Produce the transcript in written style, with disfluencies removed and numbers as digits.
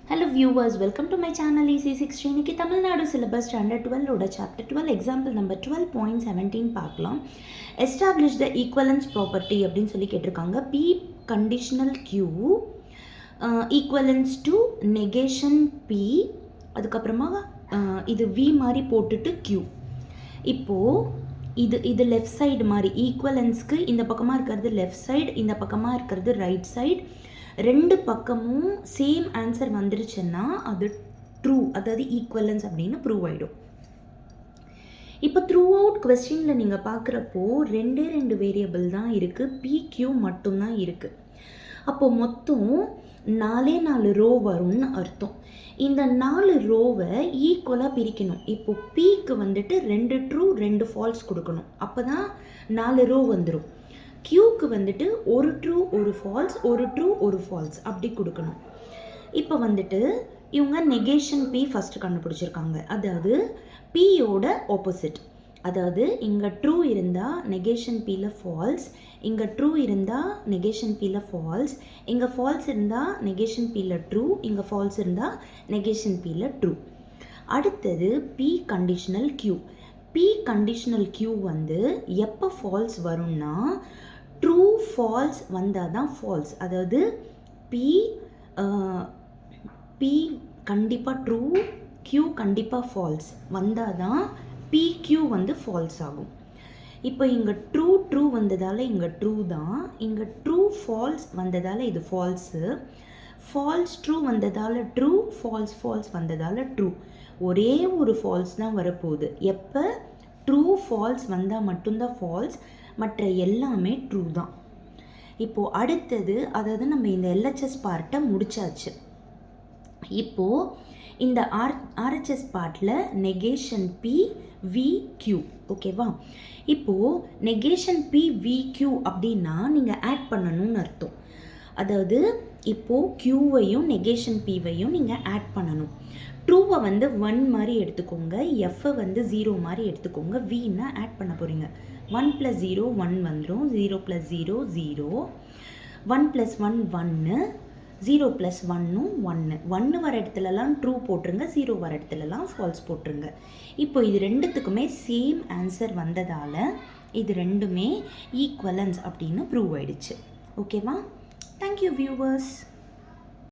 Hello viewers, welcome to my channel EC60. இன்னைக்கு Tamil Nadu syllabus standard 12 ஓட chapter 12 example number 12.17 பார்க்கலாம். Establish த equivalence property அப்படின்னு சொல்லி கேட்டிருக்காங்க. P conditional Q equivalence to negation P, அதுக்கப்புறமா இது V மாதிரி போட்டுட்டு Q. இப்போது இது லெஃப்ட் சைடு மாதிரி ஈக்குவலன்ஸ்க்கு இந்த பக்கமாக இருக்கிறது லெஃப்ட் சைடு, இந்த பக்கமாக இருக்கிறது ரைட் சைடு. ரெண்டு பக்கமும் சேம் ஆன்சர் வந்துருச்சுன்னா அது ட்ரூ, அதாவது ஈக்குவலன்ஸ் அப்படின்னு ப்ரூவ் ஆகிடும். இப்போ த்ரூ அவுட் கொஸ்டினில் நீங்கள் பார்க்குறப்போ ரெண்டு வேரியபிள் தான் இருக்குது, PQ மட்டும்தான் இருக்குது. அப்போது மொத்தம் 4 ரோ வரும்னு அர்த்தம். இந்த 4 ரோவை ஈக்குவலாக பிரிக்கணும். இப்போது Pக்கு வந்துட்டு 2 ட்ரூ 2 ஃபால்ஸ் கொடுக்கணும், அப்போ தான் 4 ரோ வந்துடும். Qக்கு வந்துட்டு 1 ட்ரூ 1 ஃபால்ஸ், 1 ட்ரூ 1 ஃபால்ஸ் அப்படி கொடுக்கணும். இப்போ வந்துட்டு இவங்க நெகேஷன் P ஃபஸ்ட்டு கண்டுபிடிச்சிருக்காங்க, அதாவது Pயோட ஆப்போசிட். அதாவது இங்கே ட்ரூ இருந்தால் நெகேஷன் Pயில் ஃபால்ஸ், இங்கே ட்ரூ இருந்தால் நெகேஷன் Pயில் ஃபால்ஸ், இங்கே ஃபால்ஸ் இருந்தால் நெகேஷன் Pயில் ட்ரூ, இங்கே ஃபால்ஸ் இருந்தால் நெகேஷன் Pயில் ட்ரூ. அடுத்தது P conditional Q. P conditional Q வந்து எப்போ ஃபால்ஸ் வரும்னா ட்ரூ ஃபால்ஸ் வந்தால் தான் ஃபால்ஸ். அதாவது P கண்டிப்பாக ட்ரூ, Q கண்டிப்பாக ஃபால்ஸ் வந்தால் தான் PQ வந்து ஃபால்ஸ் ஆகும். இப்போ இங்கே ட்ரூ வந்ததால் இங்கே ட்ரூ தான், இங்கே ட்ரூ ஃபால்ஸ் வந்ததால் இது ஃபால்ஸு, ஃபால்ஸ் ட்ரூ வந்ததால் ட்ரூ, ஃபால்ஸ் வந்ததால் ட்ரூ. ஒரே ஒரு ஃபால்ஸ் தான் வரப்போகுது. எப்போ ட்ரூ ஃபால்ஸ் வந்தால் மட்டும்தான் ஃபால்ஸ், மற்ற எல்லாமே ட்ரூ தான். இப்போது அடுத்தது, அதாவது நம்ம இந்த LHS பார்ட்டை முடிச்சாச்சு. இப்போது இந்த RHS பார்ட்டில் நெகேஷன் P VQ, ஓகேவா? இப்போது நெகேஷன் P VQ அப்படின்னா நீங்கள் ஆட் பண்ணணும்னு அர்த்தம். அதாவது இப்போது Qவையும் நெகேஷன் Pவையும் நீங்கள் ஆட் பண்ணணும். ட்ரூவை வந்து 1 மாதிரி எடுத்துக்கோங்க, Fஐ வந்து 0 மாதிரி எடுத்துக்கோங்க, Vன்னா ஆட் பண்ண போகிறீங்க. 1 + 0 1 வந்துடும், 0 + 0 0, 1 + 1 1, 0 + 1 1. 1 வர இடத்துலலாம் ட்ரூ போட்டுருங்க, 0 வர இடத்துலலாம் ஃபால்ஸ் போட்டுருங்க. இப்போ இது ரெண்டுத்துக்குமே சேம் ஆன்சர் வந்ததால் இது ரெண்டுமே ஈக்குவலன்ஸ் அப்படின்னு ப்ரூவ் ஆயிடுச்சு. ஓகேவா? Thank you viewers.